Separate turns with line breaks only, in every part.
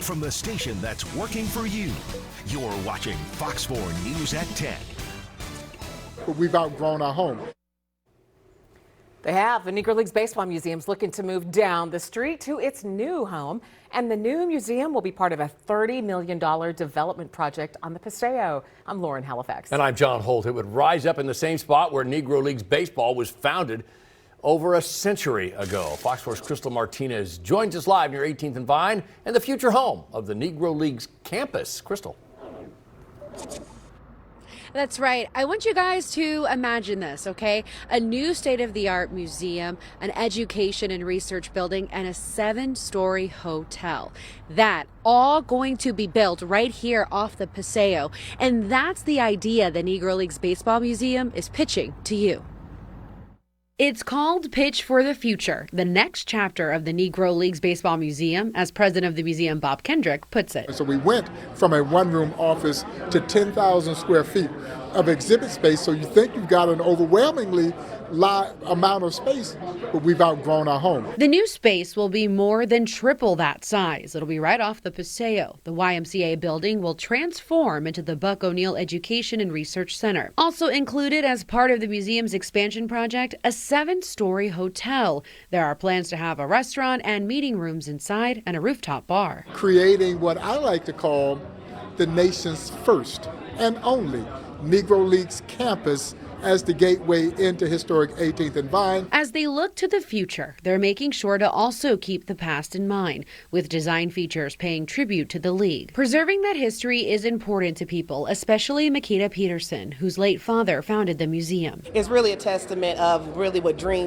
from the station that's working for you. You're watching Fox 4 News at 10.
But we've outgrown our home.
They have. The Negro Leagues Baseball Museum's looking to move down the street to its new home. And the new museum will be part of a $30 million development project on the Paseo. I'm Lauren Halifax.
And I'm John Holt. It would rise up in the same spot where Negro Leagues Baseball was founded over a century ago. Fox 4's Crystal Martinez joins us live near 18th and Vine and the future home of the Negro Leagues campus. Crystal.
That's right. I want you guys to imagine this, okay? A new state-of-the-art museum, an education and research building, and a 7-story hotel. That all going to be built right here off the Paseo. And that's the idea the Negro Leagues Baseball Museum is pitching to you. It's called Pitch for the Future, the next chapter of the Negro Leagues Baseball Museum, as president of the museum, Bob Kendrick, puts it.
So we went from a one-room office to 10,000 square feet of exhibit space. So you think you've got an overwhelmingly amount of space, but we've outgrown our home.
The new space will be more than triple that size. It'll be right off the Paseo. The YMCA building will transform into the Buck O'Neill Education and Research Center. Also included as part of the museum's expansion project, a 7-story hotel. There are plans to have a restaurant and meeting rooms inside and a rooftop bar.
Creating what I like to call the nation's first and only Negro Leagues campus as the gateway into historic 18th and Vine.
As they look to the future, they're making sure to also keep the past in mind, with design features paying tribute to the league. Preserving that history is important to people, especially Makita Peterson, whose late father founded the museum.
It's really a testament of really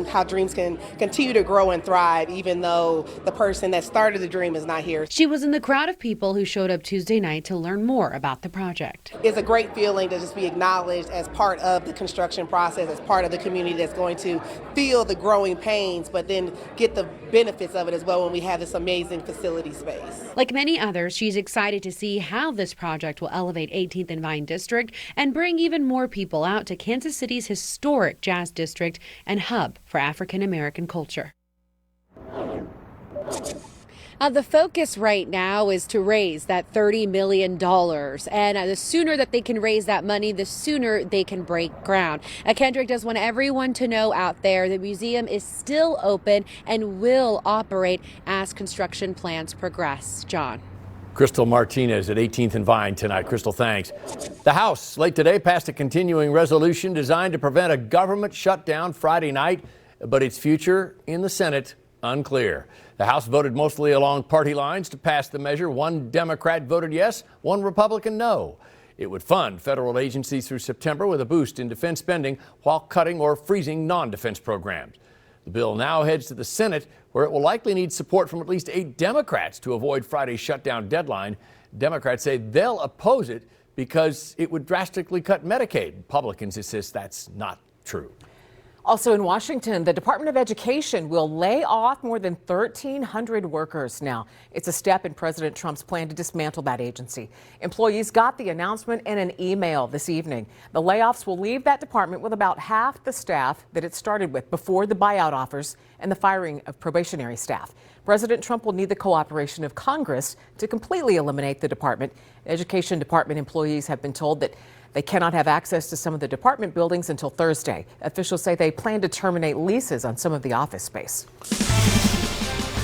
how dreams can continue to grow and thrive, even though the person that started the dream is not here.
She was in the crowd of people who showed up Tuesday night to learn more about the project.
It's a great feeling to just be acknowledged as part of the construction process, as part of the community that's going to feel the growing pains, but then get the benefits of it as well when we have this amazing facility space.
Like many others, she's excited to see how this project will elevate 18th and Vine District and bring even more people out to Kansas City's historic Jazz District and hub for African American culture. The focus right now is to raise that $30 million. And the sooner that they can raise that money, the sooner they can break ground. Kendrick does want everyone to know out there the museum is still open and will operate as construction plans progress. John.
Crystal Martinez at 18th and Vine tonight. Crystal, thanks. The House late today passed a continuing resolution designed to prevent a government shutdown Friday night, but its future in the Senate unclear. The House voted mostly along party lines to pass the measure. One Democrat voted yes, one Republican no. It would fund federal agencies through September with a boost in defense spending while cutting or freezing non-defense programs. The bill now heads to the Senate, where it will likely need support from at least 8 Democrats to avoid Friday's shutdown deadline. Democrats say they'll oppose it because it would drastically cut Medicaid. Republicans insist that's not true.
Also in Washington, the Department of Education will lay off more than 1,300 workers now. It's a step in President Trump's plan to dismantle that agency. Employees got the announcement in an email this evening. The layoffs will leave that department with about half the staff that it started with before the buyout offers and the firing of probationary staff. President Trump will need the cooperation of Congress to completely eliminate the department. Education department employees have been told that they cannot have access to some of the department buildings until Thursday. Officials say they plan to terminate leases on some of the office space.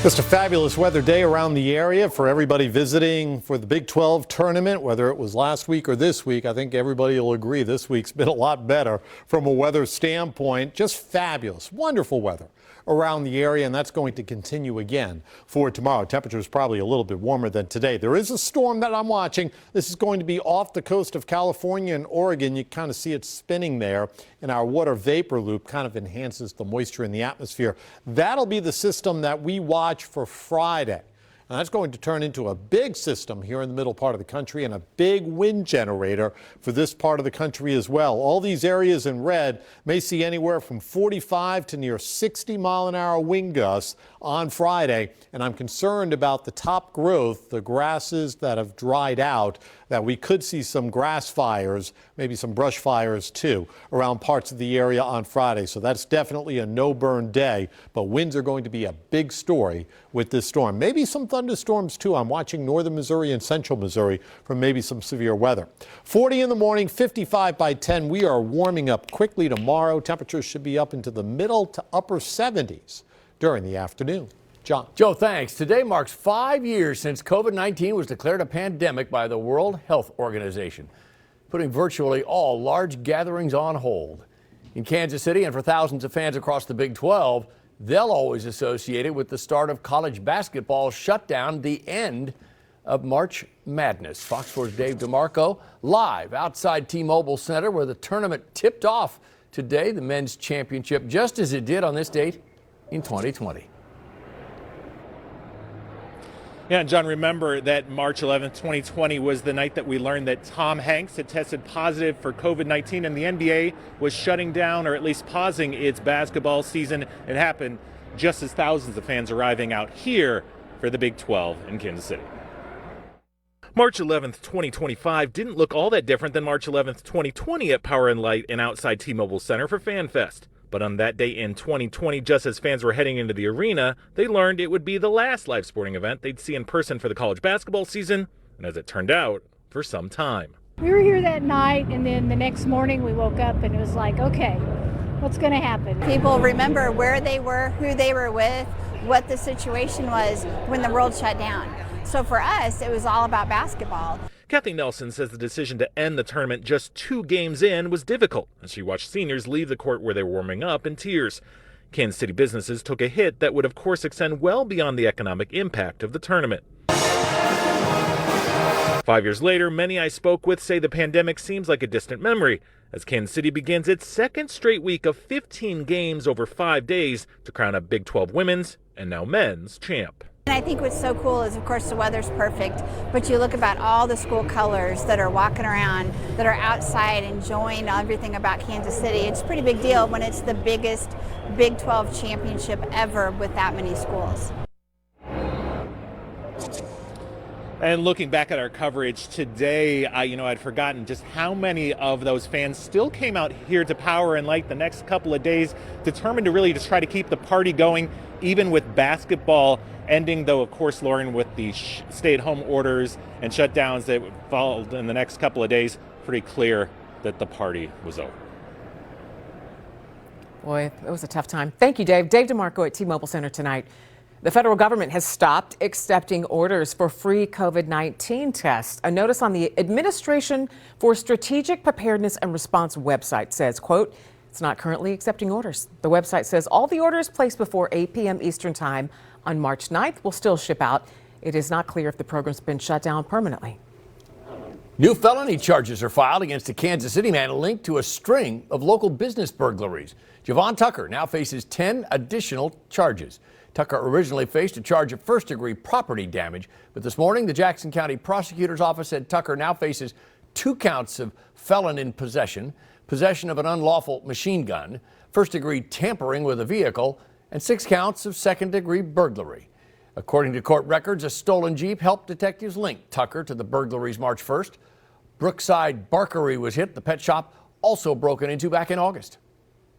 Just a fabulous weather day around the area for everybody visiting for the Big 12 tournament, whether it was last week or this week. I think everybody will agree this week's been a lot better from a weather standpoint. Just fabulous, wonderful weather around the area, and that's going to continue again for tomorrow. Temperature is probably a little bit warmer than today. There is a storm that I'm watching. This is going to be off the coast of California and Oregon. You kind of see it spinning there, and our water vapor loop kind of enhances the moisture in the atmosphere. That'll be the system that we watch for Friday. And that's going to turn into a big system here in the middle part of the country and a big wind generator for this part of the country as well. All these areas in red may see anywhere from 45 to near 60-mile-an-hour wind gusts on Friday. And I'm concerned about the top growth, the grasses that have dried out, that we could see some grass fires, maybe some brush fires too, around parts of the area on Friday. So that's definitely a no-burn day, but winds are going to be a big story with this storm. Maybe some thunderstorms too. I'm watching northern Missouri and central Missouri for maybe some severe weather. 40 in the morning, 55 by 10. We are warming up quickly tomorrow. Temperatures should be up into the middle to upper 70s during the afternoon. John.
Joe, thanks. Today marks 5 years since COVID-19 was declared a pandemic by the World Health Organization, putting virtually all large gatherings on hold. In Kansas City, and for thousands of fans across the Big 12, they'll always associate it with the start of college basketball shutdown, the end of March Madness. Fox 4's Dave DeMarco live outside T-Mobile Center, where the tournament tipped off today, the men's championship, just as it did on this date in 2020.
Yeah, John, remember that March 11th, 2020 was the night that we learned that Tom Hanks had tested positive for COVID-19 and the NBA was shutting down, or at least pausing, its basketball season. It happened just as thousands of fans arriving out here for the Big 12 in Kansas City. March 11th, 2025 didn't look all that different than March 11th, 2020 at Power and Light and outside T-Mobile Center for FanFest. But on that day in 2020, just as fans were heading into the arena, they learned it would be the last live sporting event they'd see in person for the college basketball season, and as it turned out, for some time.
We were here that night, and then the next morning we woke up and it was like, okay, what's going to happen?
People remember where they were, who they were with, what the situation was when the world shut down. So for us, it was all about basketball.
Kathy Nelson says the decision to end the tournament just 2 games in was difficult, as she watched seniors leave the court where they were warming up in tears. Kansas City businesses took a hit that would of course extend well beyond the economic impact of the tournament. 5 years later, many I spoke with say the pandemic seems like a distant memory, as Kansas City begins its second straight week of 15 games over 5 days to crown a Big 12 women's and now men's champ.
And I think what's so cool is, of course, the weather's perfect, but you look about all the school colors that are walking around, that are outside enjoying everything about Kansas City. It's a pretty big deal when it's the biggest Big 12 championship ever with that many schools.
And looking back at our coverage today, I'd forgotten just how many of those fans still came out here to Power and Light the next couple of days, determined to really just try to keep the party going, even with basketball ending, though, of course, Lauren, with the stay-at-home orders and shutdowns that followed in the next couple of days, pretty clear that the party was over.
Boy, it was a tough time. Thank you, Dave. Dave DeMarco at T-Mobile Center tonight. The federal government has stopped accepting orders for free COVID-19 tests. A notice on the Administration for Strategic Preparedness and Response website says, quote, it's not currently accepting orders. The website says all the orders placed before 8 p.m. Eastern Time on March 9th will still ship out. It is not clear if the program's been shut down permanently.
New felony charges are filed against a Kansas City man linked to a string of local business burglaries. Javon Tucker now faces 10 additional charges. Tucker originally faced a charge of first-degree property damage, but this morning the Jackson County Prosecutor's Office said Tucker now faces 2 counts of felon in possession, possession of an unlawful machine gun, first-degree tampering with a vehicle, and 6 counts of second-degree burglary. According to court records, a stolen Jeep helped detectives link Tucker to the burglaries March 1st. Brookside Barkery was hit, the pet shop also broken into back in August.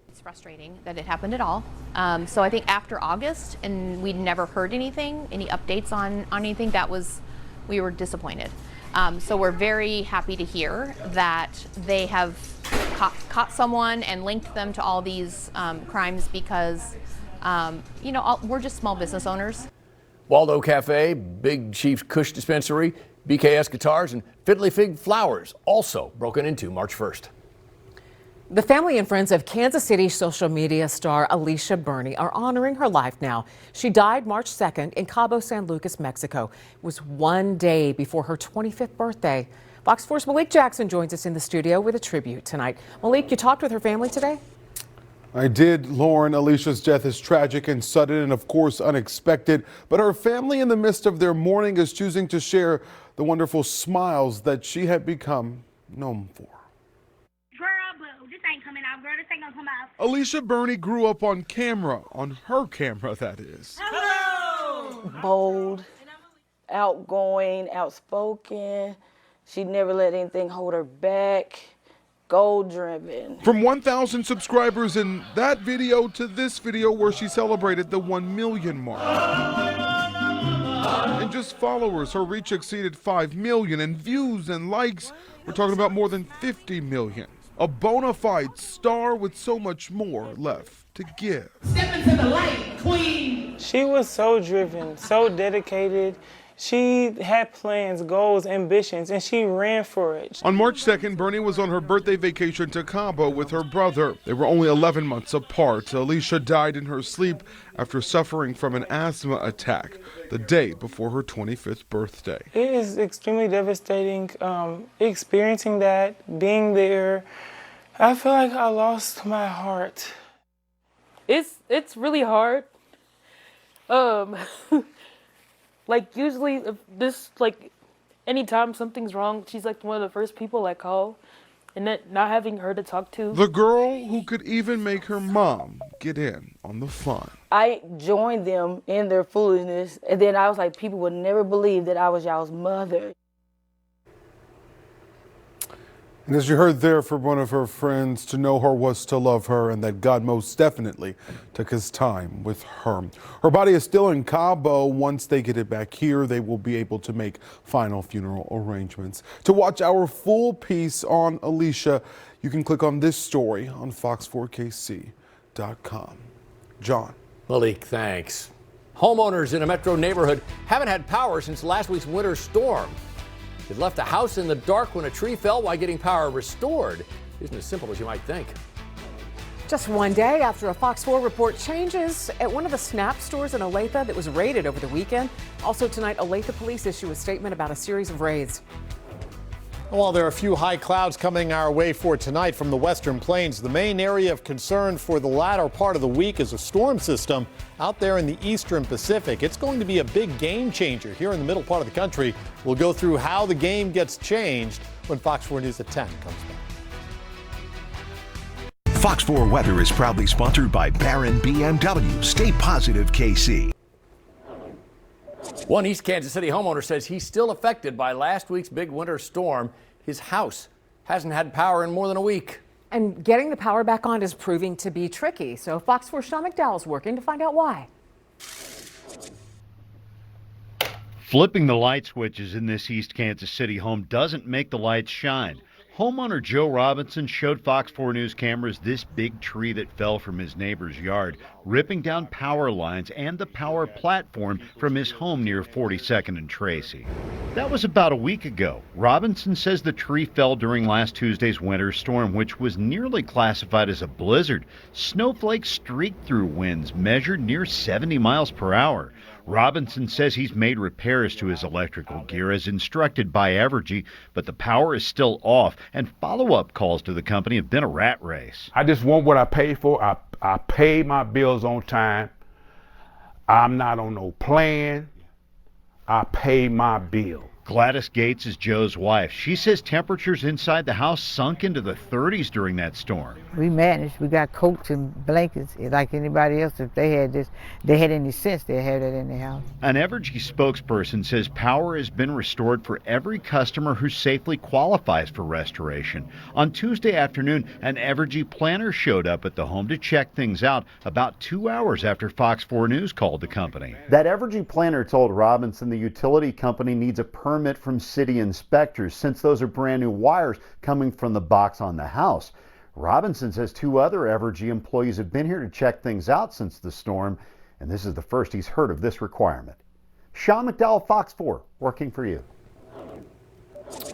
It's frustrating that it happened at all. So I think after August, and we'd never heard anything, any updates on anything, we were disappointed. So we're very happy to hear that they have caught someone and linked them to all these crimes because, we're just small business owners.
Waldo Cafe, Big Chief's Kush Dispensary, BKS Guitars, and Fiddly Fig Flowers also broken into March 1st.
The family and friends of Kansas City social media star Alicia Burney are honoring her life now. She died March 2nd in Cabo San Lucas, Mexico. It was 1 day before her 25th birthday. Fox 4's Malik Jackson joins us in the studio with a tribute tonight. Malik, you talked with her family today?
I did, Lauren. Alicia's death is tragic and sudden and, of course, unexpected. But her family, in the midst of their mourning, is choosing to share the wonderful smiles that she had become known for. Alicia Burney grew up on camera, on her camera, that is.
Hello! Bold, outgoing, outspoken. She never let anything hold her back. Goal-driven.
From 1,000 subscribers in that video to this video where she celebrated the 1 million mark. just followers, her reach exceeded 5 million, and views and likes, we're talking about more than 50 million. A bona fide star with so much more left to give.
Step into the light, queen.
She was so driven, so dedicated. She had plans, goals, ambitions, and she ran for it.
On March 2nd, Bernie was on her birthday vacation to Cabo with her brother. They were only 11 months apart. Alicia died in her sleep after suffering from an asthma attack the day before her 25th birthday.
It is extremely devastating experiencing that, being there. I feel like I lost my heart.
It's really hard. Like usually if anytime something's wrong, she's like one of the first people I call, and then not having her to talk to.
The girl who could even make her mom get in on the fun.
I joined them in their foolishness, and then I was like, people would never believe that I was y'all's mother.
And as you heard there from one of her friends, to know her was to love her, and that God most definitely took his time with her. Her body is still in Cabo. Once they get it back here, they will be able to make final funeral arrangements. To watch our full piece on Alicia, you can click on this story on fox4kc.com. John.
Malik, thanks. Homeowners in a metro neighborhood haven't had power since last week's winter storm. It left a house in the dark when a tree fell while getting power restored. Isn't as simple as you might think.
Just one day after a Fox 4 report changes at one of the Snap stores in Olathe that was raided over the weekend. Also tonight, Olathe police issue a statement about a series of raids.
While there are a few high clouds coming our way for tonight from the western plains, the main area of concern for the latter part of the week is a storm system out there in the eastern Pacific. It's going to be a big game changer here in the middle part of the country. We'll go through how the game gets changed when Fox 4 News at 10 comes back.
Fox 4 Weather is proudly sponsored by Barron BMW. Stay positive, KC.
One East Kansas City homeowner says he's still affected by last week's big winter storm. His house hasn't had power in more than a week.
And getting the power back on is proving to be tricky. So Fox 4 Sean McDowell is working to find out why.
Flipping the light switches in this East Kansas City home doesn't make the lights shine. Homeowner Joe Robinson showed Fox 4 News cameras this big tree that fell from his neighbor's yard, ripping down power lines and the power platform from his home near 42nd and Tracy. That was about a week ago. Robinson says the tree fell during last Tuesday's winter storm, which was nearly classified as a blizzard. Snowflakes streaked through winds measured near 70 miles per hour. Robinson says he's made repairs to his electrical gear as instructed by Evergy, but the power is still off, and follow-up calls to the company have been a rat race.
I just want what I paid for. I pay my bills on time. I'm not on no plan. I pay my bill.
Gladys Gates is Joe's wife. She says temperatures inside the house sunk into the 30s during that storm.
We managed. We got coats and blankets like anybody else. If they had any sense, they'd have that in their house.
An Evergy spokesperson says power has been restored for every customer who safely qualifies for restoration. On Tuesday afternoon, an Evergy planner showed up at the home to check things out about 2 hours after Fox 4 News called the company.
That Evergy planner told Robinson the utility company needs a permit from city inspectors since those are brand new wires coming from the box on the house. Robinson says 2 other Evergy employees have been here to check things out since the storm, and this is the first he's heard of this requirement. Sean McDowell, Fox 4, working for you.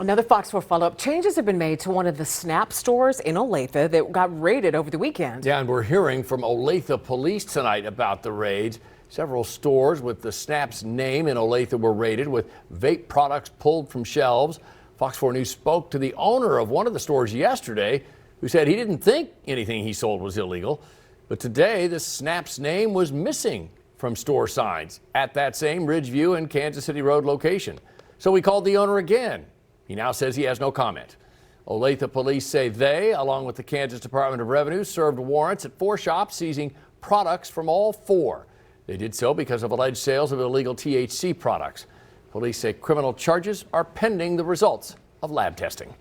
Another Fox 4 follow-up. Changes have been made to one of the Snap stores in Olathe that got raided over the weekend.
Yeah, and we're hearing from Olathe police tonight about the raids. Several stores with the Snap's name in Olathe were raided with vape products pulled from shelves. Fox 4 News spoke to the owner of one of the stores yesterday, who said he didn't think anything he sold was illegal. But today, the Snap's name was missing from store signs at that same Ridgeview and Kansas City Road location. So we called the owner again. He now says he has no comment. Olathe police say they, along with the Kansas Department of Revenue, served warrants at 4 shops seizing products from all 4. They did so because of alleged sales of illegal THC products. Police say criminal charges are pending the results of lab testing.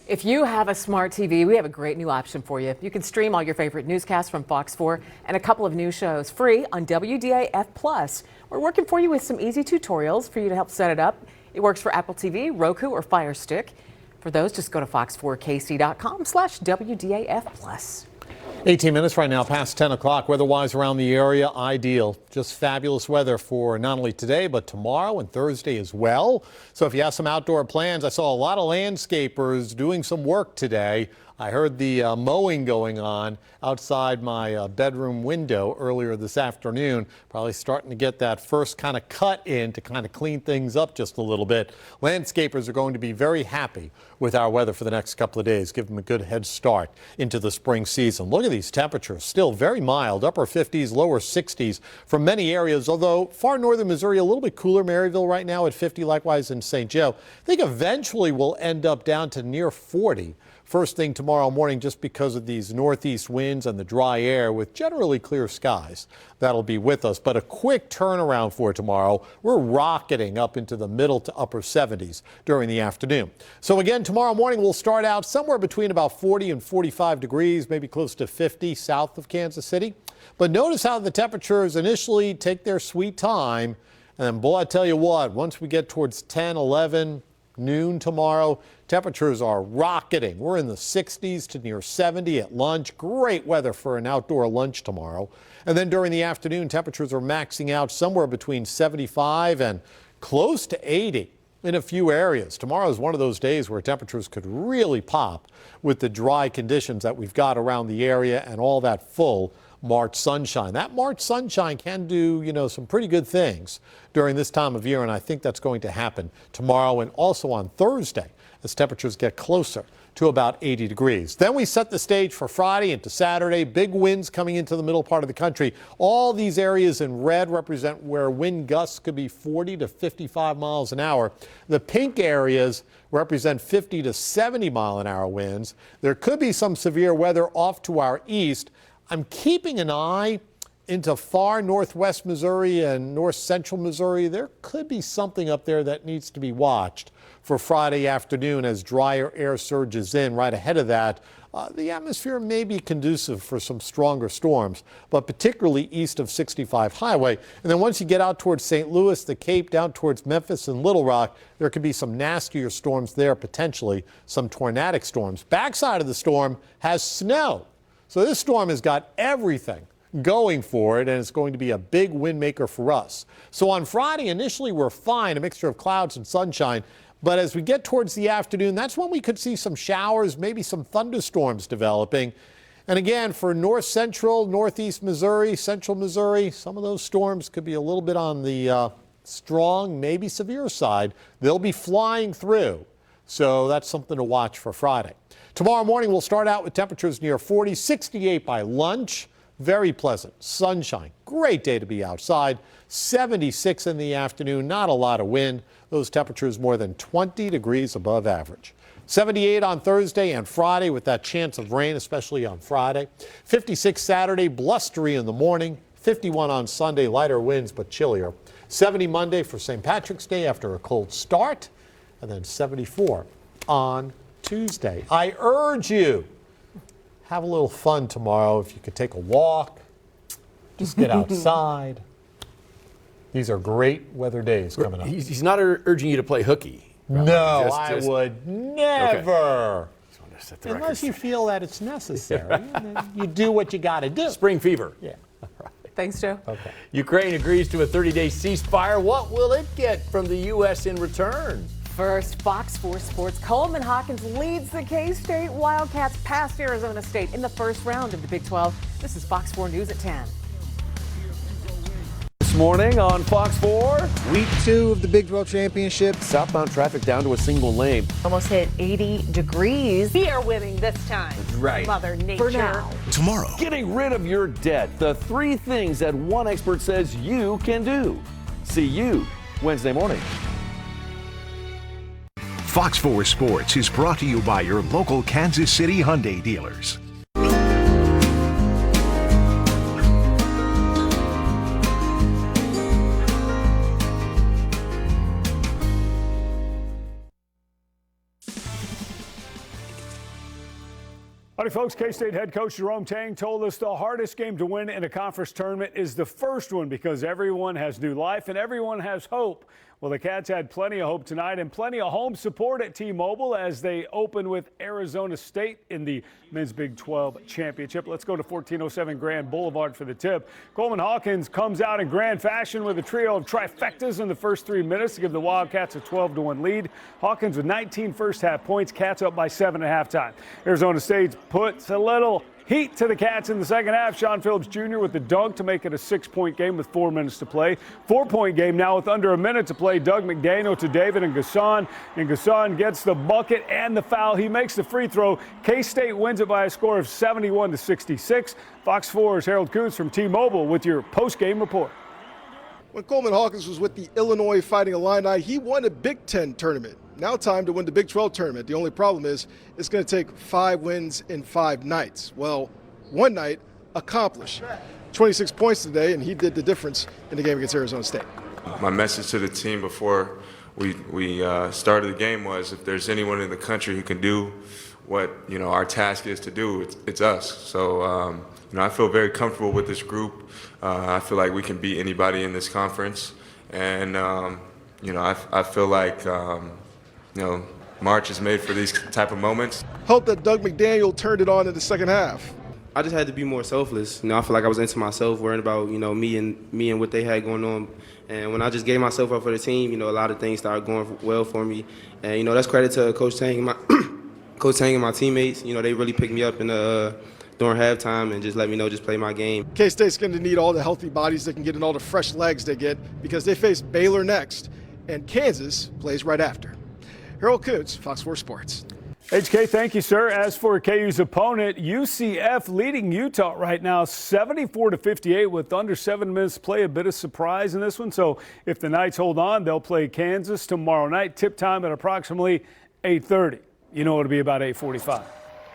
If you have a smart TV, we have a great new option for you. You can stream all your favorite newscasts from Fox 4 and a couple of new shows free on WDAF Plus. We're working for you with some easy tutorials for you to help set it up. It works for Apple TV, Roku, or Fire Stick. For those, just go to fox4kc.com/WDAF+.
18 minutes right now past 10 o'clock. Weather-wise around the area, ideal. Just fabulous weather for not only today, but tomorrow and Thursday as well. So if you have some outdoor plans, I saw a lot of landscapers doing some work today. I heard the mowing going on outside my bedroom window earlier this afternoon. Probably starting to get that first kind of cut in to kind of clean things up just a little bit. Landscapers are going to be very happy with our weather for the next couple of days. Give them a good head start into the spring season. Look at these temperatures, still very mild, upper 50s, lower 60s for many areas, although far northern Missouri a little bit cooler. Maryville right now at 50, likewise in St. Joe. I think eventually we'll end up down to near 40. First thing tomorrow morning, just because of these northeast winds and the dry air with generally clear skies. That'll be with us, but a quick turnaround for tomorrow. We're rocketing up into the middle to upper 70s during the afternoon. So again, tomorrow morning we'll start out somewhere between about 40 and 45 degrees, maybe close to 50 south of Kansas City. But notice how the temperatures initially take their sweet time. And then, boy, I tell you what, once we get towards 10, 11, noon tomorrow, temperatures are rocketing. We're in the 60s to near 70 at lunch. Great weather for an outdoor lunch tomorrow. And then during the afternoon, temperatures are maxing out somewhere between 75 and close to 80 in a few areas. Tomorrow is one of those days where temperatures could really pop with the dry conditions that we've got around the area and all that full March sunshine. That March sunshine can do, some pretty good things during this time of year, and I think that's going to happen tomorrow and also on Thursday as temperatures get closer to about 80 degrees. Then we set the stage for Friday into Saturday. Big winds coming into the middle part of the country. All these areas in red represent where wind gusts could be 40 to 55 miles an hour. The pink areas represent 50 to 70 mile an hour winds. There could be some severe weather off to our east. I'm keeping an eye into far northwest Missouri and north central Missouri. There could be something up there that needs to be watched for Friday afternoon as drier air surges in. Right ahead of that, the atmosphere may be conducive for some stronger storms, but particularly east of 65 Highway. And then once you get out towards St. Louis, the Cape, down towards Memphis and Little Rock, there could be some nastier storms there, potentially some tornadic storms. Backside of the storm has snow. So this storm has got everything going for it, and it's going to be a big wind maker for us. So on Friday, initially we're fine, a mixture of clouds and sunshine. But as we get towards the afternoon, that's when we could see some showers, maybe some thunderstorms developing. And again, for north central, northeast Missouri, central Missouri, some of those storms could be a little bit on the strong, maybe severe side. They'll be flying through. So that's something to watch for Friday. Tomorrow morning, we'll start out with temperatures near 40, 68 by lunch. Very pleasant, sunshine, great day to be outside. 76 in the afternoon, not a lot of wind. Those temperatures more than 20 degrees above average. 78 on Thursday and Friday with that chance of rain, especially on Friday. 56 Saturday, blustery in the morning. 51 on Sunday, lighter winds but chillier. 70 Monday for St. Patrick's Day after a cold start. And then 74 on Tuesday. I urge you, have a little fun tomorrow. If you could take a walk, just get outside. These are great weather days coming up.
He's not urging you to play hooky.
No, I would never.
Okay.
Unless you feel that it's necessary. You do what you got to do.
Spring fever.
Yeah.
Thanks, Joe.
Okay.
Ukraine agrees to a 30-day ceasefire. What will it get from the U.S. in return?
First, FOX4 Sports. Coleman Hawkins leads the K-State Wildcats past Arizona State in the first round of the Big 12. This is FOX4 News at 10.
This morning on Fox 4.
Week 2 of the Big 12 Championship.
Southbound traffic down to a single lane.
Almost hit 80 degrees.
We are winning this time.
Right.
Mother Nature.
For now.
Tomorrow.
Getting rid of your debt. The 3 things that one expert says you can do. See you Wednesday morning.
Fox 4 Sports is brought to you by your local Kansas City Hyundai dealers.
Howdy, folks. K-State head coach Jerome Tang told us the hardest game to win in a conference tournament is the first one because everyone has new life and everyone has hope. Well, the Cats had plenty of hope tonight and plenty of home support at T-Mobile as they open with Arizona State in the men's Big 12 championship. Let's go to 1407 Grand Boulevard for the tip. Coleman Hawkins comes out in grand fashion with a trio of trifectas in the first 3 minutes to give the Wildcats a 12-1 lead. Hawkins with 19 first-half points, Cats up by 7 at halftime. Arizona State puts a little heat to the Cats in the second half. Sean Phillips Jr. with the dunk to make it a 6-point game with 4 minutes to play. 4-point game now with under a minute to play. Doug McDaniel to David and Gasson. And Gasson gets the bucket and the foul. He makes the free throw. K-State wins it by a score of 71-66. Fox 4's Harold Kuntz from T-Mobile with your post-game report.
When Coleman Hawkins was with the Illinois Fighting Illini, he won a Big Ten tournament. Now time to win the Big 12 tournament. The only problem is it's going to take 5 wins in 5 nights. Well, one night accomplished. 26 points today, and he did the difference in the game against Arizona State.
My message to the team before we started the game was if there's anyone in the country who can do what our task is to do, it's us. So I feel very comfortable with this group. I feel like we can beat anybody in this conference, and I feel like March is made for these type of moments.
Hope that Doug McDaniel turned it on in the second half.
I just had to be more selfless. I feel like I was into myself, worrying about me and what they had going on. And when I just gave myself up for the team, a lot of things started going well for me. And that's credit to Coach Tang and my teammates. They really picked me up during halftime and just let me know just play my game.
K-State's going to need all the healthy bodies they can get and all the fresh legs they get because they face Baylor next, and Kansas plays right after. Harold Kuntz, Fox 4 Sports.
HK, thank you, sir. As for KU's opponent, UCF leading Utah right now 74-58 with under 7 minutes to play. A bit of surprise in this one. So if the Knights hold on, they'll play Kansas tomorrow night. Tip time at approximately 8:30. It'll be about 8:45.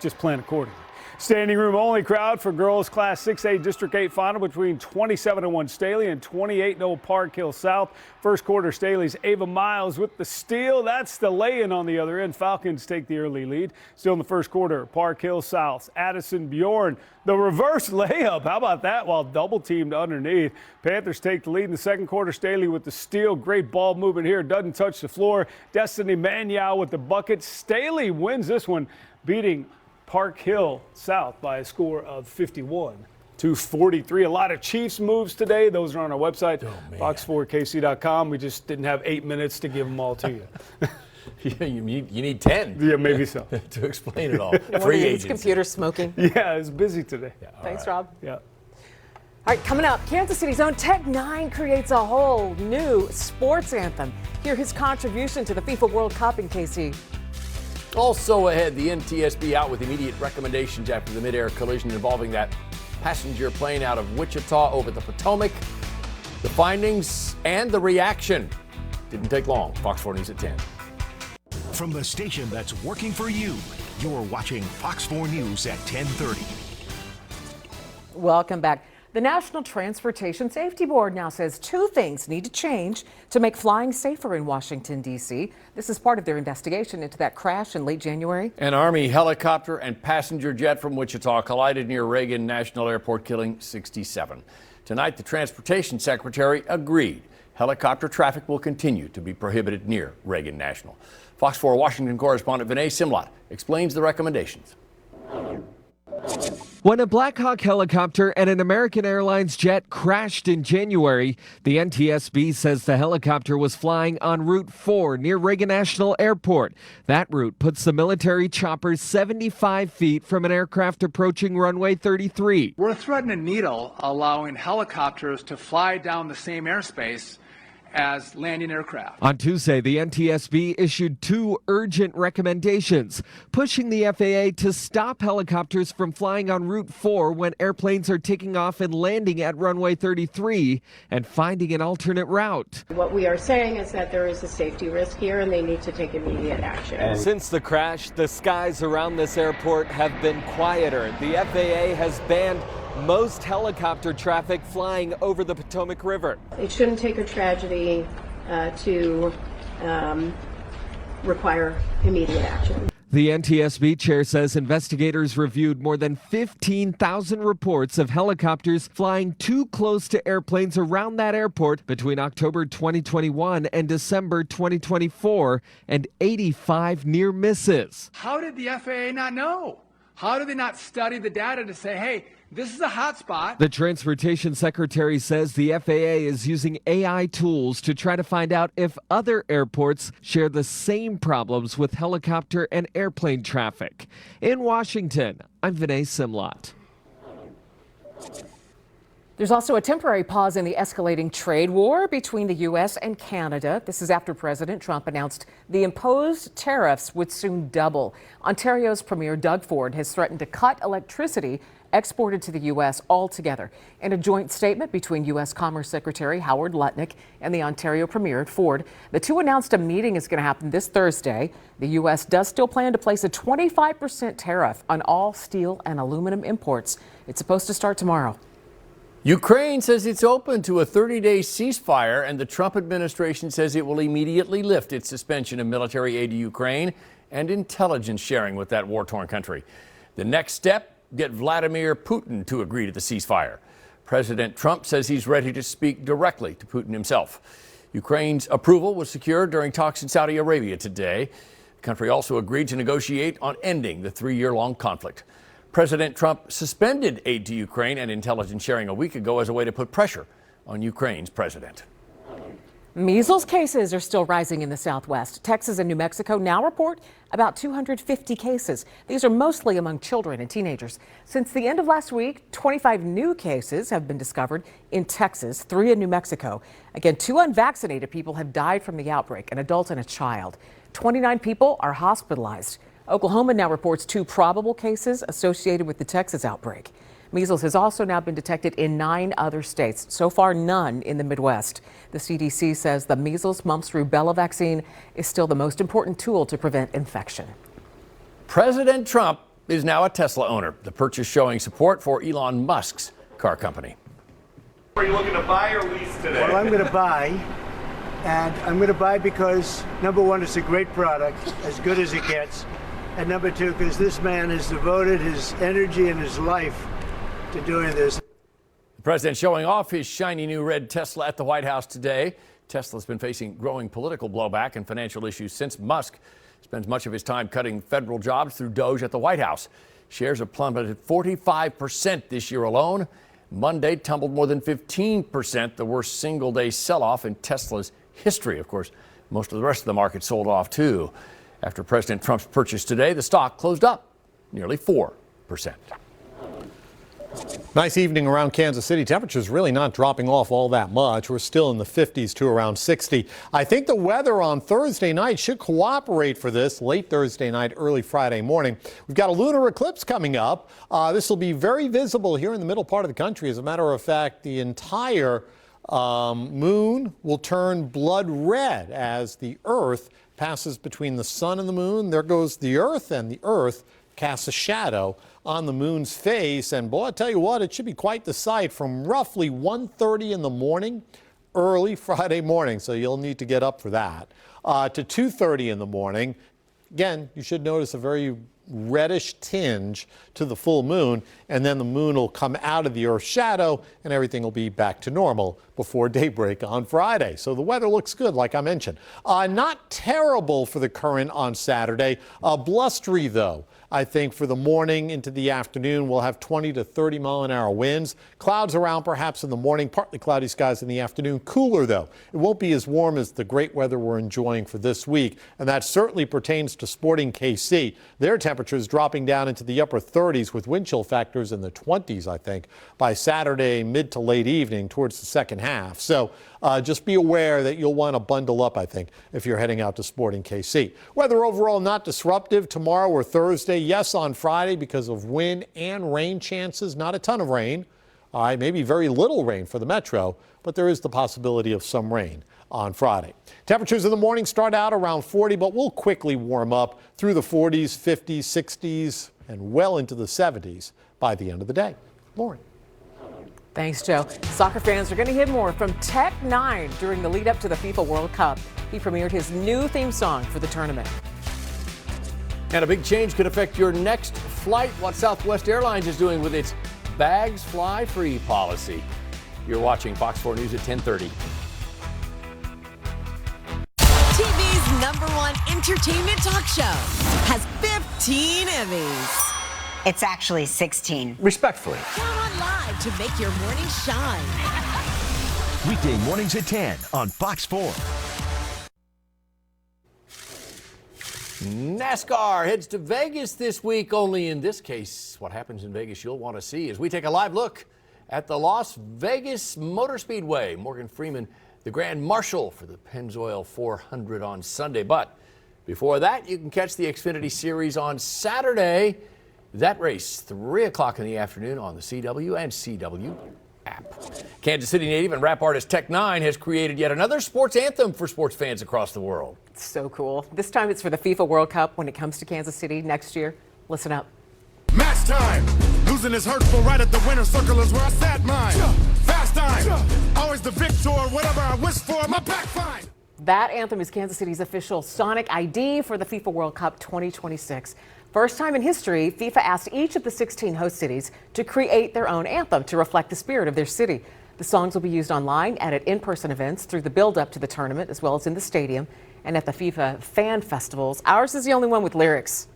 Just plan accordingly. Standing room only crowd for girls Class 6A District 8 final between 27-1 Staley and 28-0 Park Hill South. First quarter, Staley's Ava Miles with the steal. That's the lay-in on the other end. Falcons take the early lead. Still in the first quarter, Park Hill South. Addison Bjorn, the reverse layup. How about that while double teamed underneath? Panthers take the lead in the second quarter. Staley with the steal. Great ball movement here. Doesn't touch the floor. Destiny Maniau with the bucket. Staley wins this one, beating Park Hill South by a score of 51-43. A lot of Chiefs moves today. Those are on our website, fox4kc.com. We just didn't have 8 minutes to give them all to you.
Yeah, you need 10.
Yeah, maybe so.
To explain it all.
Free agency. Computer smoking.
Yeah, it's busy today.
Yeah, Thanks, Rob.
Yeah.
All right, coming up, Kansas City's own Tech 9 creates a whole new sports anthem. Hear his contribution to the FIFA World Cup in KC.
Also ahead, the NTSB out with immediate recommendations after the mid-air collision involving that passenger plane out of Wichita over the Potomac. The findings and the reaction didn't take long. Fox 4 News at 10.
From the station that's working for you, you're watching Fox 4 News at 10:30.
Welcome back. The National Transportation Safety Board now says 2 things need to change to make flying safer in Washington, D.C. This is part of their investigation into that crash in late January.
An Army helicopter and passenger jet from Wichita collided near Reagan National Airport, killing 67. Tonight, the Transportation Secretary agreed helicopter traffic will continue to be prohibited near Reagan National. Fox 4 Washington correspondent Vinay Simlat explains the recommendations.
When a Black Hawk helicopter and an American Airlines jet crashed in January, the NTSB says the helicopter was flying on Route 4 near Reagan National Airport. That route puts the military choppers 75 feet from an aircraft approaching runway 33.
We're threading a needle allowing helicopters to fly down the same airspace as landing aircraft.
On Tuesday, the NTSB issued 2 urgent recommendations, pushing the FAA to stop helicopters from flying on Route 4 when airplanes are taking off and landing at runway 33 and finding an alternate route.
What we are saying is that there is a safety risk here and they need to take immediate action.
Since the crash, the skies around this airport have been quieter. The FAA has banned most helicopter traffic flying over the Potomac River.
It shouldn't take a tragedy to require immediate action.
The NTSB chair says investigators reviewed more than 15,000 reports of helicopters flying too close to airplanes around that airport between October 2021 and December 2024, and 85 near misses.
How did the FAA not know? How did they not study the data to say, hey, this is a hot spot?
The transportation secretary says the FAA is using AI tools to try to find out if other airports share the same problems with helicopter and airplane traffic. In Washington, I'm Vinay Simlot.
There's also a temporary pause in the escalating trade war between the U.S. and Canada. This is after President Trump announced the imposed tariffs would soon double. Ontario's Premier Doug Ford has threatened to cut electricity exported to the U.S. altogether. In a joint statement between U.S. Commerce Secretary Howard Lutnick and the Ontario Premier at Ford, the two announced a meeting is going to happen this Thursday. The U.S. does still plan to place a 25% tariff on all steel and aluminum imports. It's supposed to start tomorrow.
Ukraine says it's open to a 30-day ceasefire, and the Trump administration says it will immediately lift its suspension of military aid to Ukraine and intelligence sharing with that war-torn country. The next step, get Vladimir Putin to agree to the ceasefire. President Trump says he's ready to speak directly to Putin himself. Ukraine's approval was secured during talks in Saudi Arabia today. The country also agreed to negotiate on ending the 3-year-long conflict. President Trump suspended aid to Ukraine and intelligence sharing a week ago as a way to put pressure on Ukraine's president.
Measles cases are still rising in the Southwest. Texas and New Mexico now report about 250 cases. These are mostly among children and teenagers. Since the end of last week, 25 new cases have been discovered in Texas, 3 in New Mexico. Again, 2 unvaccinated people have died from the outbreak, an adult and a child. 29 people are hospitalized. Oklahoma now reports 2 probable cases associated with the Texas outbreak. Measles has also now been detected in 9 other states. So far, none in the Midwest. The CDC says the measles, mumps, rubella vaccine is still the most important tool to prevent infection.
President Trump is now a Tesla owner, the purchase showing support for Elon Musk's car company.
Are you looking to buy or lease today?
Well, I'm going to buy, and I'm going to buy because, number one, it's a great product, as good as it gets. And number 2, because this man has devoted his energy and his life to doing this.
The president showing off his shiny new red Tesla at the White House today. Tesla's been facing growing political blowback and financial issues since Musk spends much of his time cutting federal jobs through Doge at the White House. Shares have plummeted 45% this year alone. Monday tumbled more than 15%, the worst single-day sell-off in Tesla's history. Of course, most of the rest of the market sold off too. After President Trump's purchase today, the stock closed up nearly 4%.
Nice evening around Kansas City. Temperatures really not dropping off all that much. We're still in the 50s to around 60. I think the weather on Thursday night should cooperate for this late Thursday night, early Friday morning. We've got a lunar eclipse coming up. This will be very visible here in the middle part of the country. As a matter of fact, the entire moon will turn blood red as the Earth passes between the sun and the moon. There goes the Earth, and the Earth casts a shadow on the moon's face. And boy, I tell you what, it should be quite the sight from roughly 1:30 in the morning, early Friday morning. So you'll need to get up for that. To 2:30 in the morning. Again, you should notice a very reddish tinge to the full moon, and then the moon will come out of the Earth's shadow and everything will be back to normal before daybreak on Friday. So the weather looks good, like I mentioned. Not terrible for the current on Saturday. Blustery, though. I think for the morning into the afternoon, we'll have 20 to 30 mile-an-hour winds. Clouds around perhaps in the morning, partly cloudy skies in the afternoon. Cooler, though. It won't be as warm as the great weather we're enjoying for this week, and that certainly pertains to Sporting KC. Their temperatures dropping down into the upper 30s with wind chill factors in the 20s, I think, by Saturday mid to late evening towards the second half. So just be aware that you'll want to bundle up, I think, if you're heading out to Sporting KC. Weather overall not disruptive tomorrow or Thursday. Yes, on Friday because of wind and rain chances. Not a ton of rain. Maybe very little rain for the metro, but there is the possibility of some rain on Friday. Temperatures in the morning start out around 40, but will quickly warm up through the 40s, 50s, 60s, and well into the 70s by the end of the day. Lauren.
Thanks, Joe. Soccer fans are going to hear more from Tech 9 during the lead up to the FIFA World Cup. He premiered his new theme song for the tournament.
And a big change could affect your next flight. What Southwest Airlines is doing with its bags fly free policy. You're watching Fox 4 News at 10:30.
TV's #1 entertainment talk show has 15 Emmys.
It's actually 16.
Respectfully.
Count on live to make your morning shine.
Weekday mornings at 10 on Fox 4.
NASCAR heads to Vegas this week, only in this case, what happens in Vegas you'll want to see as we take a live look at the Las Vegas Motor Speedway. Morgan Freeman, the Grand Marshal for the Pennzoil 400 on Sunday. But before that, you can catch the Xfinity Series on Saturday. That race, 3 o'clock in the afternoon on the CW and CW app. Kansas City native and rap artist Tech9 has created yet another sports anthem for sports fans across the world.
So cool. This time it's for the FIFA World Cup when it comes to Kansas City next year. Listen up.
Match time. Losing is hurtful. Right at the winner's circle is where I sat mine. Fast time. Always the victor. Whatever I wish for, my back fine.
That anthem is Kansas City's official Sonic ID for the FIFA World Cup 2026. First time in history, FIFA asked each of the 16 host cities to create their own anthem to reflect the spirit of their city. The songs will be used online and at in-person events through the build-up to the tournament, as well as in the stadium and at the FIFA fan festivals. Ours is the only one with lyrics.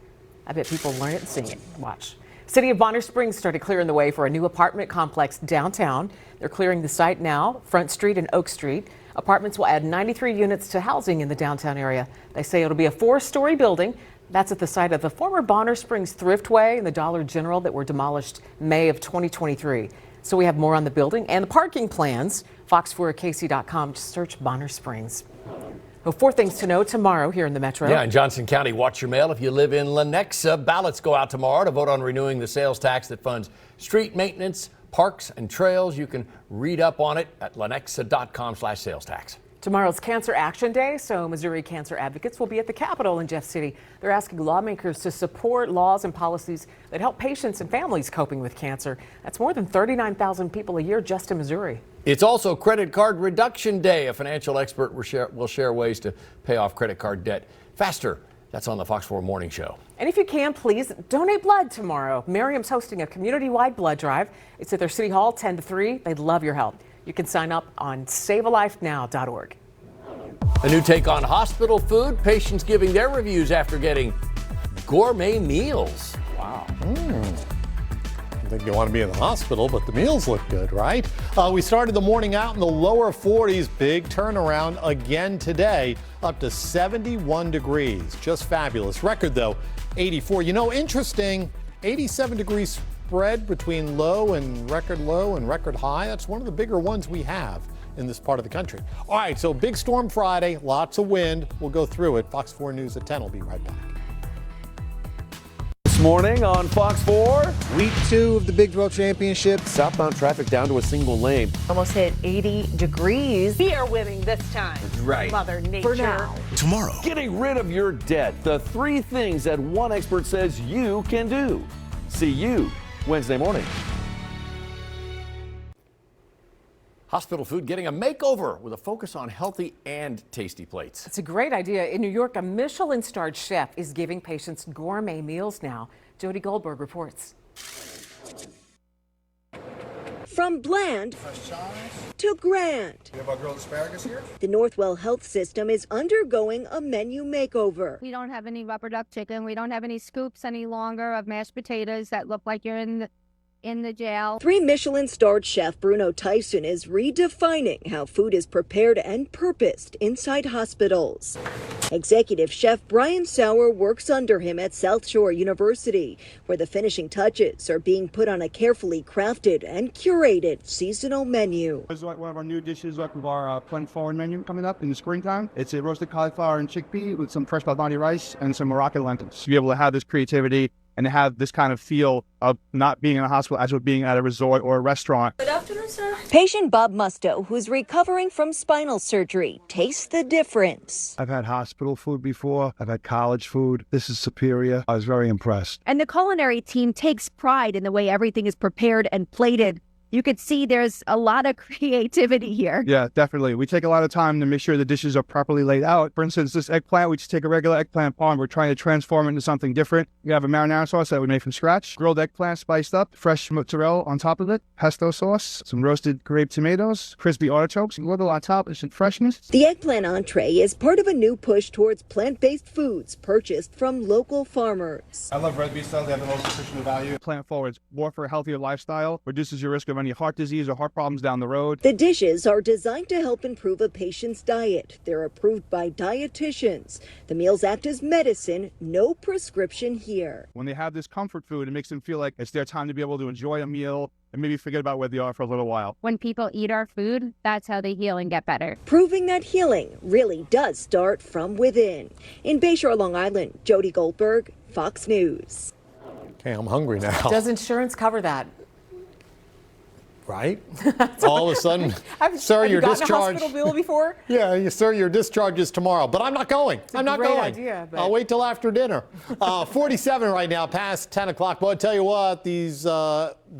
I bet people learn it and sing it. Watch. City of Bonner Springs started clearing the way for a new apartment complex downtown. They're clearing the site now, Front Street and Oak Street. Apartments will add 93 units to housing in the downtown area. They say it'll be a 4-story building. That's at the site of the former Bonner Springs Thriftway and the Dollar General that were demolished May of 2023. So we have more on the building and the parking plans. Fox4KC.com. Just search Bonner Springs. Well, 4 things to know tomorrow here in the Metro.
Yeah, in Johnson County, watch your mail if you live in Lenexa. Ballots go out tomorrow to vote on renewing the sales tax that funds street maintenance, parks, and trails. You can read up on it at lenexa.com/sales tax.
Tomorrow's Cancer Action Day, so Missouri cancer advocates will be at the Capitol in Jeff City. They're asking lawmakers to support laws and policies that help patients and families coping with cancer. That's more than 39,000 people a year just in Missouri.
It's also Credit Card Reduction Day. A financial expert will share ways to pay off credit card debt faster. That's on the Fox 4 Morning Show.
And if you can, please donate blood tomorrow. Miriam's hosting a community-wide blood drive. It's at their City Hall, 10 to 3. They'd love your help. You can sign up on savealifenow.org.
A new take on hospital food. Patients giving their reviews after getting gourmet meals. Wow.
I think you want to be in the hospital, but the meals look good, right? We started the morning out in the lower 40s. Big turnaround again today, up to 71 degrees. Just fabulous. Record, though, 84. You know, interesting, 87 degrees spread between low and record high. That's one of the bigger ones we have in this part of the country. All right, so big storm Friday, lots of wind. We'll go through it. Fox 4 News at 10 will be right back.
This morning on Fox 4.
Week 2 of the Big 12 Championship.
Southbound traffic down to a single lane.
Almost hit 80 degrees.
We are winning this time.
Right.
Mother Nature.
For now.
Tomorrow.
Getting rid of your debt. The 3 things that one expert says you can do. See you Wednesday morning.
Hospital food getting a makeover with a focus on healthy and tasty plates.
It's a great idea. In New York, a Michelin-starred chef is giving patients gourmet meals now. Jody Goldberg reports.
From bland to grand.
You have our grilled asparagus here?
The Northwell Health System is undergoing a menu makeover.
We don't have any rubber duck chicken. We don't have any scoops any longer of mashed potatoes that look like you're in the jail.
3 Michelin-starred chef Bruno Tyson is redefining how food is prepared and purposed inside hospitals. Executive chef Brian Sauer works under him at South Shore University, where the finishing touches are being put on a carefully crafted and curated seasonal menu.
It's like one of our new dishes, like with our Plant Forward menu coming up in the springtime. It's a roasted cauliflower and chickpea with some fresh basmati rice and some Moroccan lentils. To be able to have this creativity and to have this kind of feel of not being in a hospital as of being at a resort or a restaurant.
Good afternoon, sir. Patient Bob Musto, who's recovering from spinal surgery, tastes the difference.
I've had hospital food before. I've had college food. This is superior. I was very impressed.
And the culinary team takes pride in the way everything is prepared and plated you could see there's a lot of creativity here.
Yeah, definitely. We take a lot of time to make sure the dishes are properly laid out. For instance, this eggplant, we just take a regular eggplant parm. We're trying to transform it into something different. We have a marinara sauce that we made from scratch, grilled eggplant spiced up, fresh mozzarella on top of it, pesto sauce, some roasted grape tomatoes, crispy artichokes, a little on top and some freshness.
The eggplant entree is part of a new push towards plant-based foods purchased from local farmers.
I love red beef style. They have the most nutritional value. Plant forwards, more for a healthier lifestyle, reduces your risk of any heart disease or heart problems down the road.
The dishes are designed to help improve a patient's diet. They're approved by dietitians. The meals act as medicine, no prescription here.
When they have this comfort food, it makes them feel like it's their time to be able to enjoy a meal and maybe forget about where they are for a little while.
When people eat our food, that's how they heal and get better.
Proving that healing really does start from within. In Bayshore, Long Island, Jody Goldberg, Fox News.
Okay, I'm hungry now.
Does insurance cover that?
Right? All of a sudden, sir,
have
your
you gotten
discharge.
a hospital bill before?
Yeah, sir, your discharge is tomorrow. But I'm not going. I'm not
great
going.
Idea, but...
I'll wait till after dinner. 47 right now, past 10 o'clock. But I'll tell you what, these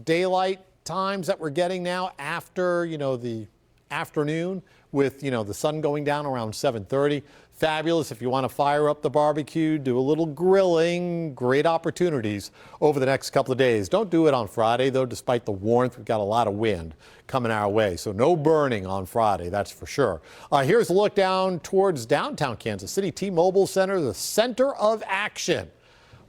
daylight times that we're getting now after, the afternoon with, the sun going down around 7:30. Fabulous if you want to fire up the barbecue, do a little grilling. Great opportunities over the next couple of days. Don't do it on Friday, though, despite the warmth. We've got a lot of wind coming our way, so no burning on Friday, that's for sure. Here's a look down towards downtown Kansas City. T-Mobile Center, the center of action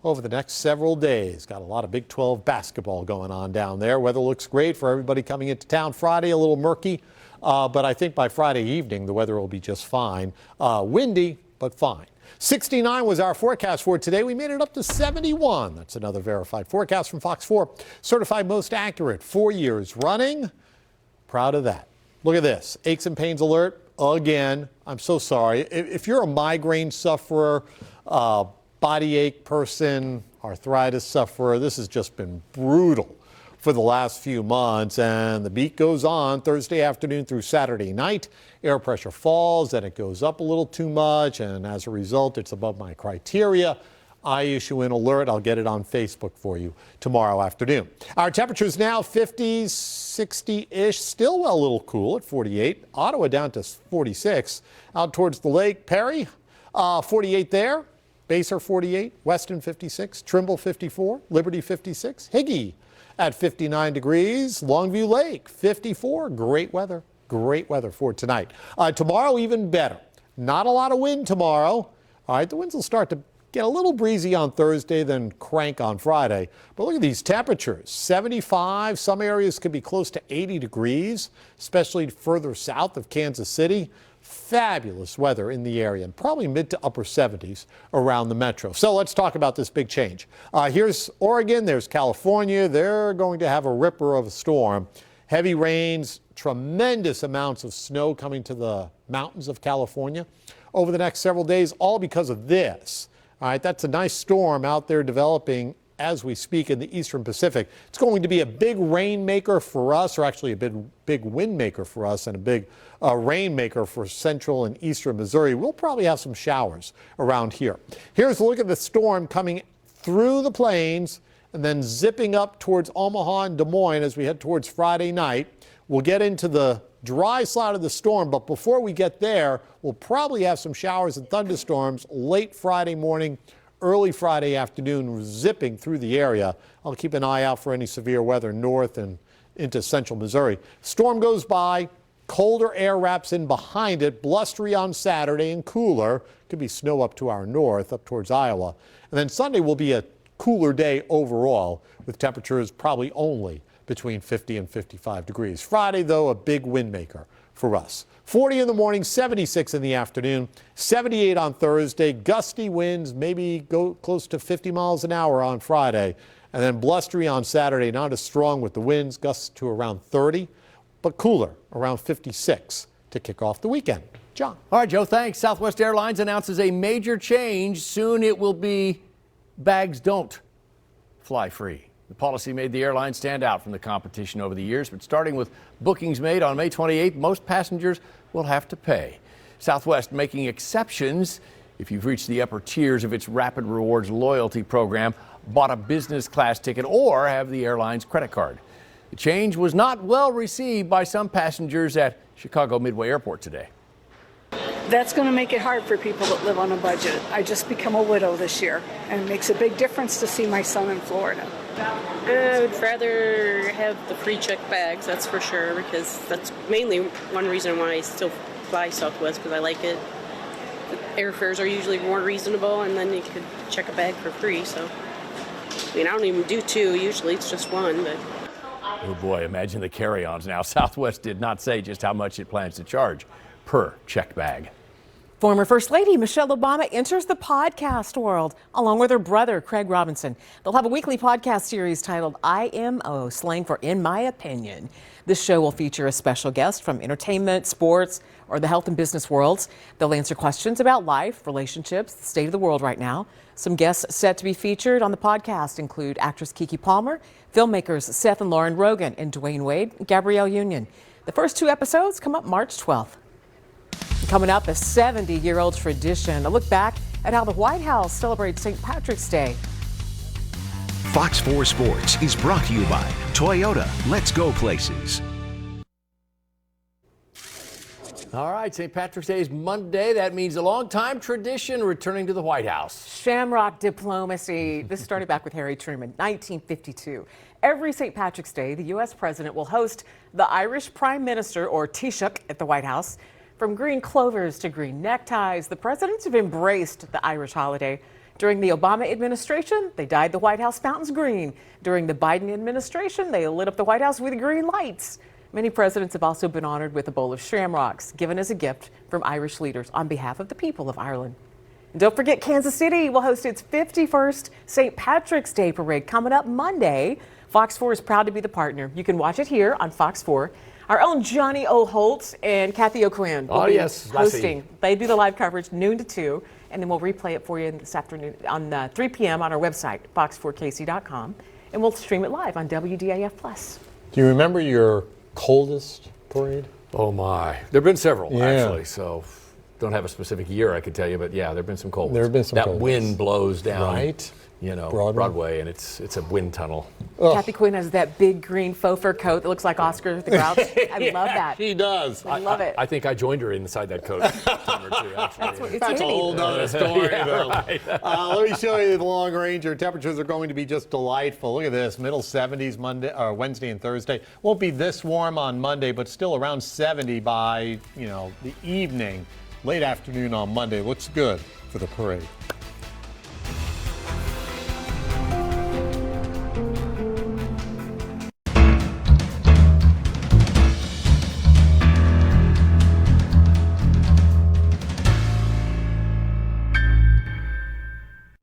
over the next several days. Got a lot of Big 12 basketball going on down there. Weather looks great for everybody coming into town. Friday, a little murky. But I think by Friday evening, the weather will be just fine. Windy, but fine. 69 was our forecast for today. We made it up to 71. That's another verified forecast from FOX4. Certified most accurate 4 years running. Proud of that. Look at this. Aches and pains alert again. I'm so sorry. If you're a migraine sufferer, body ache person, arthritis sufferer, this has just been brutal for the last few months, and the beat goes on Thursday afternoon through Saturday night. Air pressure falls and it goes up a little too much, and as a result, it's above my criteria. I issue an alert. I'll get it on Facebook for you tomorrow afternoon. Our temperatures now 50s, 60-ish, still a little cool at 48. Ottawa down to 46. Out towards the lake, Perry, 48 there. Basehor 48, Weston 56, Trimble 54, Liberty 56, Higgee at 59 degrees, Longview Lake 54. Great weather for tonight. Tomorrow even better. Not a lot of wind tomorrow. All right, the winds will start to get a little breezy on Thursday, then crank on Friday. But look at these temperatures, 75. Some areas could be close to 80 degrees, especially further south of Kansas City. Fabulous weather in the area, and probably mid to upper 70s around the metro. So let's talk about this big change. Here's Oregon, there's California. They're going to have a ripper of a storm. Heavy rains, tremendous amounts of snow coming to the mountains of California over the next several days, all because of this. All right, that's a nice storm out there developing as we speak in the eastern Pacific. It's going to be a big rainmaker for us, or actually a big wind maker for us, and a big rainmaker for central and eastern Missouri. We'll probably have some showers around here. Here's a look at the storm coming through the plains and then zipping up towards Omaha and Des Moines as we head towards Friday night. We'll get into the dry side of the storm, but before we get there, we'll probably have some showers and thunderstorms late Friday morning, early Friday afternoon, zipping through the area. I'll keep an eye out for any severe weather north and into central Missouri. Storm goes by, colder air wraps in behind it, blustery on Saturday and cooler. Could be snow up to our north, up towards Iowa. And then Sunday will be a cooler day overall, with temperatures probably only between 50 and 55 degrees. Friday, though, a big wind maker for us. 40 in the morning, 76 in the afternoon, 78 on Thursday. Gusty winds, maybe go close to 50 miles an hour on Friday. And then blustery on Saturday, not as strong with the winds, gusts to around 30, but cooler, around 56 to kick off the weekend. John.
All right, Joe, thanks. Southwest Airlines announces a major change. Soon it will be bags don't fly free. The policy made the airline stand out from the competition over the years, but starting with bookings made on May 28th, most passengers will have to pay. Southwest making exceptions if you've reached the upper tiers of its Rapid Rewards loyalty program, bought a business class ticket, or have the airline's credit card. The change was not well received by some passengers at Chicago Midway Airport today.
That's going to make it hard for people that live on a budget. I just become a widow this year, and it makes a big difference to see my son in Florida.
I would rather have the free check bags, that's for sure, because that's mainly one reason why I still fly Southwest, because I like it. The airfares are usually more reasonable, and then you could check a bag for free. So, I mean, I don't even do two. Usually it's just one, but.
Oh boy, imagine the carry-ons now. Southwest did not say just how much it plans to charge per checked bag.
Former First Lady Michelle Obama enters the podcast world along with her brother, Craig Robinson. They'll have a weekly podcast series titled IMO, slang for In My Opinion. This show will feature a special guest from entertainment, sports, or the health and business worlds. They'll answer questions about life, relationships, the state of the world right now. Some guests set to be featured on the podcast include actress Keke Palmer, filmmakers Seth and Lauren Rogen, and Dwayne Wade and Gabrielle Union. The first 2 episodes come up March 12th. Coming up, a 70-year-old tradition. A look back at how the White House celebrates St. Patrick's Day.
Fox 4 Sports is brought to you by Toyota. Let's go places.
All right, St. Patrick's Day is Monday. That means a long-time tradition returning to the White House.
Shamrock diplomacy. This started back with Harry Truman, 1952. Every St. Patrick's Day, the U.S. president will host the Irish Prime Minister, or Taoiseach, at the White House. From green clovers to green neckties, the presidents have embraced the Irish holiday. During the Obama administration, they dyed the White House fountains green. During the Biden administration, they lit up the White House with green lights. Many presidents have also been honored with a bowl of shamrocks, given as a gift from Irish leaders on behalf of the people of Ireland. And don't forget, Kansas City will host its 51st St. Patrick's Day parade coming up Monday. Fox 4 is proud to be the partner. You can watch it here on Fox 4. Our own Johnny O. Holtz and Kathy O'Quinn will be hosting. They do the live coverage noon to 2, and then we'll replay it for you this afternoon on 3 p.m. on our website, fox4kc.com, and we'll stream it live on WDAF+.
Do you remember your coldest parade?
Oh my, there have been several actually, so don't have a specific year I could tell you, but yeah, there have been some cold ones.
There have been some
that
cold
wind
ones.
blows down,
right?
You know,
Broadway,
and it's a wind tunnel.
Kathy Quinn has that big green faux fur coat that looks like Oscar the Grouch. I love that.
She does.
I love it.
I think I joined her inside that coat. Time or two, actually.
That's a whole nother story, though. Right. Let me show you the Long Ranger. Temperatures are going to be just delightful. Look at this, middle 70s Wednesday and Thursday. Won't be this warm on Monday, but still around 70 by the evening, late afternoon on Monday. Looks good for the parade.